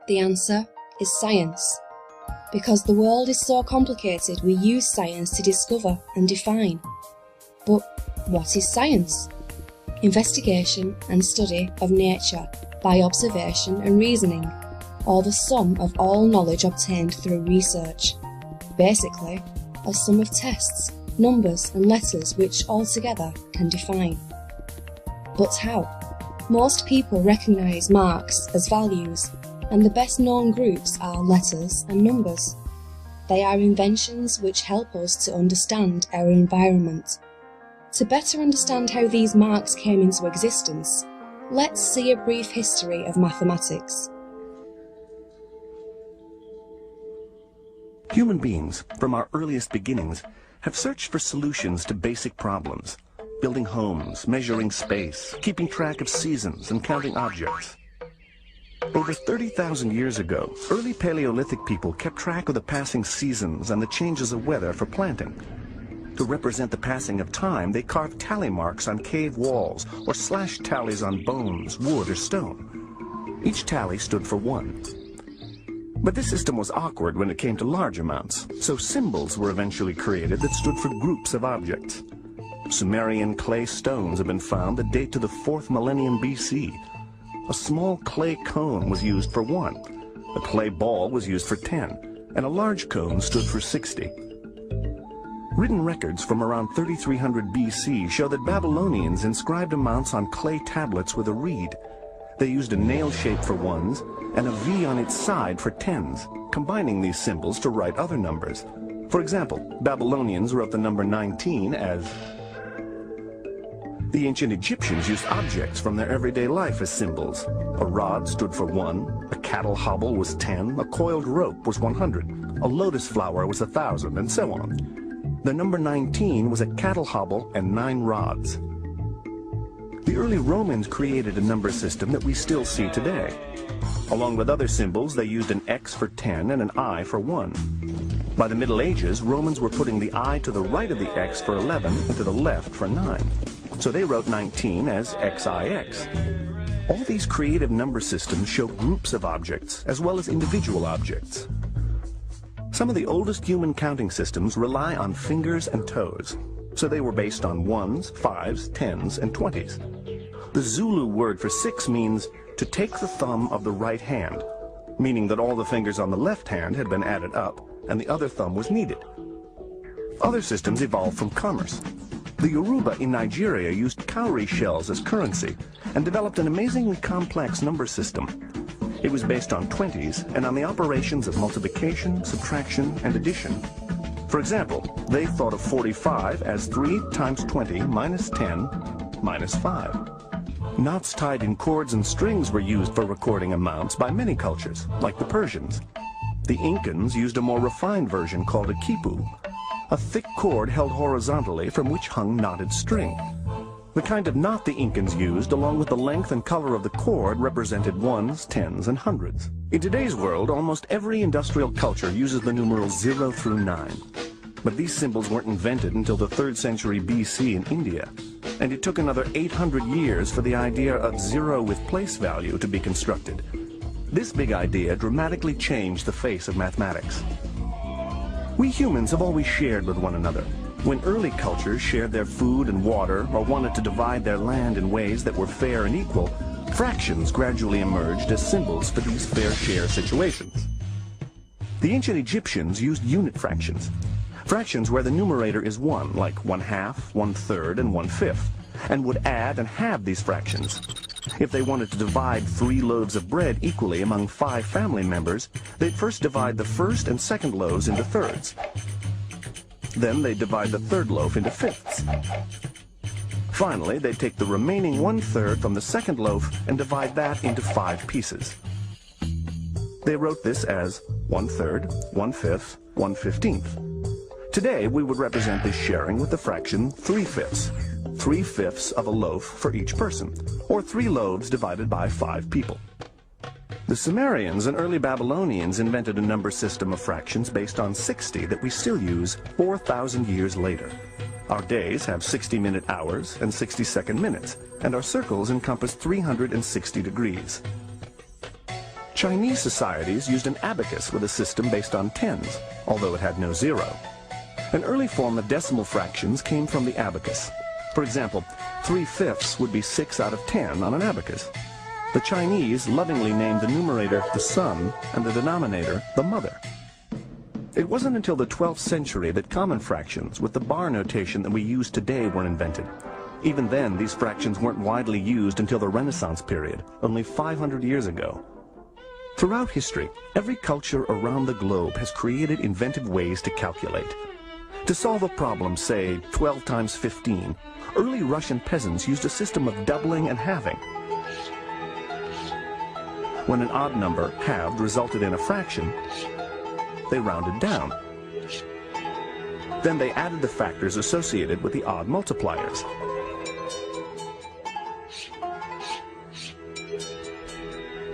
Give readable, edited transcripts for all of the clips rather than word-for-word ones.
The answer is science. Because the world is so complicated, we use science to discover and define. But what is science? Investigation and study of nature by observation and reasoning, or the sum of all knowledge obtained through research. Basically, a sum of tests, numbers and letters which altogether can define. But how? Most people recognise marks as values, and the best known groups are letters and numbers. They are inventions which help us to understand our environment. To better understand how these marks came into existence, let's see a brief history of mathematics. Human beings, from our earliest beginnings, have searched for solutions to basic problems, building homes, measuring space, keeping track of seasons, and counting objects. Over 30,000 years ago, early Paleolithic people kept track of the passing seasons and the changes of weather for planting. To represent the passing of time, they carved tally marks on cave walls or slashed tallies on bones, wood, or stone. Each tally stood for 1. But this system was awkward when it came to large amounts, so symbols were eventually created that stood for groups of objects. Sumerian clay stones have been found that date to the 4th millennium BC. A small clay cone was used for 1, a clay ball was used for 10, and a large cone stood for 60. Written records from around 3300 BC show that Babylonians inscribed amounts on clay tablets with a reed. They used a nail shape for 1s and a V on its side for 10s, combining these symbols to write other numbers. For example, Babylonians wrote the number 19 as. The ancient Egyptians used objects from their everyday life as symbols. A rod stood for 1, a cattle hobble was 10, a coiled rope was 100, a lotus flower was 1,000, and so on. The number 19 was a cattle hobble and 9 rods. The early Romans created a number system that we still see today. Along with other symbols, they used an X for 10 and an I for 1. By the Middle Ages, Romans were putting the I to the right of the X for 11 and to the left for 9. So they wrote 19 as XIX. All these creative number systems show groups of objects as well as individual objects. Some of the oldest human counting systems rely on fingers and toes, so they were based on 1s, 5s, 10s, and 20s. The Zulu word for 6 means to take the thumb of the right hand, meaning that all the fingers on the left hand had been added up and the other thumb was needed. Other systems evolved from commerce. The Yoruba in Nigeria used cowrie shells as currency and developed an amazingly complex number system. It was based on 20s and on the operations of multiplication, subtraction, and addition. For example, they thought of 45 as 3 times 20 minus 10 minus 5. Knots tied in cords and strings were used for recording amounts by many cultures, like the Persians. The Incans used a more refined version called a quipu, a thick cord held horizontally from which hung knotted string. The kind of knot the Incans used, along with the length and color of the cord, represented 1s, 10s, and 100s. In today's world, almost every industrial culture uses the numerals 0 through 9. But these symbols weren't invented until the 3rd century BC in India, and it took another 800 years for the idea of 0 with place value to be constructed. This big idea dramatically changed the face of mathematics. We humans have always shared with one another. When early cultures shared their food and water or wanted to divide their land in ways that were fair and equal, fractions gradually emerged as symbols for these fair share situations. The ancient Egyptians used unit fractions. Fractions where the numerator is 1, like 1/2, 1/3, and 1/5, and would add and halve these fractions. If they wanted to divide 3 loaves of bread equally among 5 family members, they'd first divide the first and second loaves into thirds. Then they'd divide the third loaf into fifths. Finally, they'd take the remaining 1/3 from the second loaf and divide that into 5 pieces. They wrote this as 1/3, 1/5, 1/15. Today, we would represent this sharing with the fraction 3/5, 3/5 of a loaf for each person, or 3 loaves divided by 5 people. The Sumerians and early Babylonians invented a number system of fractions based on 60 that we still use 4,000 years later. Our days have 60-minute hours and 60-second minutes, and our circles encompass 360 degrees. Chinese societies used an abacus with a system based on tens, although it had no zero. An early form of decimal fractions came from the abacus. For example, 3/5 would be 6 out of 10 on an abacus. The Chinese lovingly named the numerator the sun and the denominator the mother. It wasn't until the 12th century that common fractions with the bar notation that we use today were invented. Even then, these fractions weren't widely used until the Renaissance period, only 500 years ago. Throughout history, every culture around the globe has created inventive ways to calculate. To solve a problem, say 12 times 15, early Russian peasants used a system of doubling and halving. When an odd number, halved, resulted in a fraction, they rounded down. Then they added the factors associated with the odd multipliers.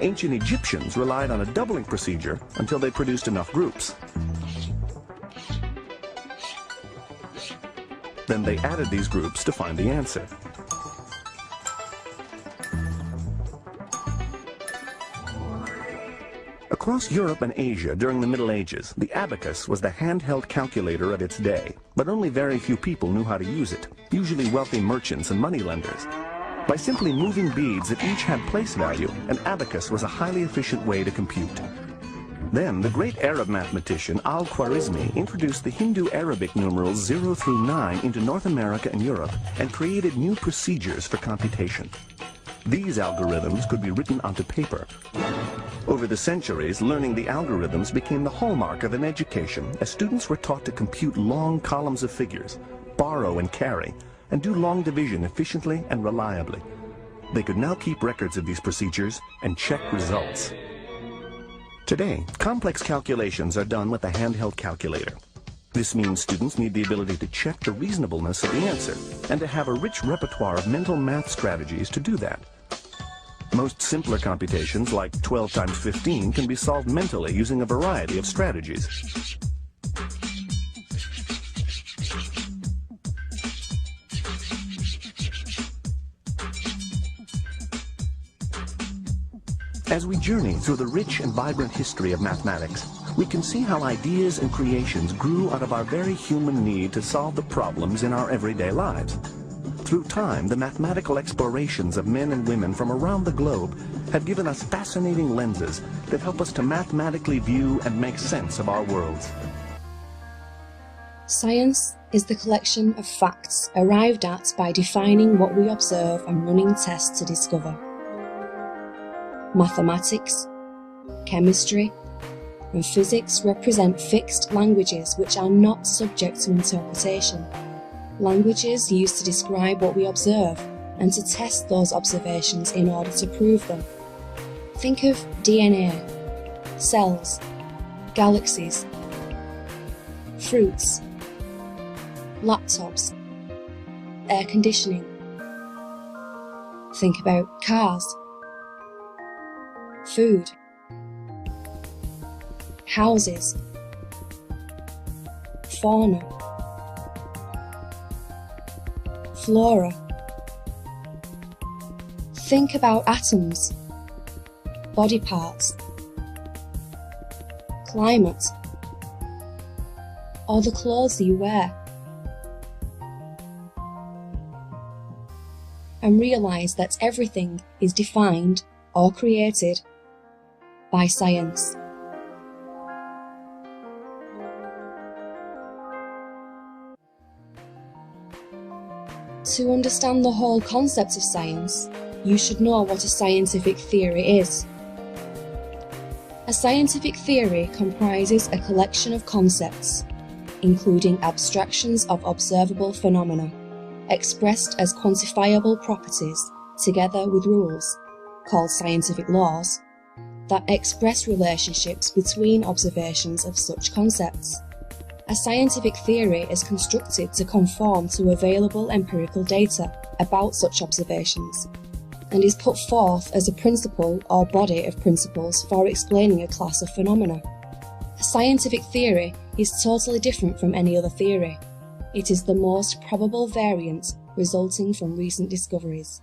Ancient Egyptians relied on a doubling procedure until they produced enough groups. Then they added these groups to find the answer. Across Europe and Asia during the Middle Ages, the abacus was the handheld calculator of its day, but only very few people knew how to use it, usually wealthy merchants and moneylenders. By simply moving beads that each had place value, an abacus was a highly efficient way to compute. Then, the great Arab mathematician Al-Khwarizmi introduced the Hindu-Arabic numerals 0 through 9 into North America and Europe and created new procedures for computation. These algorithms could be written onto paper. Over the centuries, learning the algorithms became the hallmark of an education as students were taught to compute long columns of figures, borrow and carry, and do long division efficiently and reliably. They could now keep records of these procedures and check results. Today, complex calculations are done with a handheld calculator. This means students need the ability to check the reasonableness of the answer and to have a rich repertoire of mental math strategies to do that. Most simpler computations, like 12 times 15, can be solved mentally using a variety of strategies. As we journey through the rich and vibrant history of mathematics, we can see how ideas and creations grew out of our very human need to solve the problems in our everyday lives. Through time, the mathematical explorations of men and women from around the globe have given us fascinating lenses that help us to mathematically view and make sense of our worlds. Science is the collection of facts arrived at by defining what we observe and running tests to discover. Mathematics, chemistry, and physics represent fixed languages which are not subject to interpretation. Languages used to describe what we observe and to test those observations in order to prove them. Think of DNA, cells, galaxies, fruits, laptops, air conditioning. Think about cars, food, houses, fauna, flora. Think about atoms, body parts, climate, or the clothes you wear. And realize that everything is defined or created by science. To understand the whole concept of science, you should know what a scientific theory is. A scientific theory comprises a collection of concepts, including abstractions of observable phenomena, expressed as quantifiable properties, together with rules, called scientific laws, that express relationships between observations of such concepts. A scientific theory is constructed to conform to available empirical data about such observations, and is put forth as a principle or body of principles for explaining a class of phenomena. A scientific theory is totally different from any other theory. It is the most probable variant resulting from recent discoveries.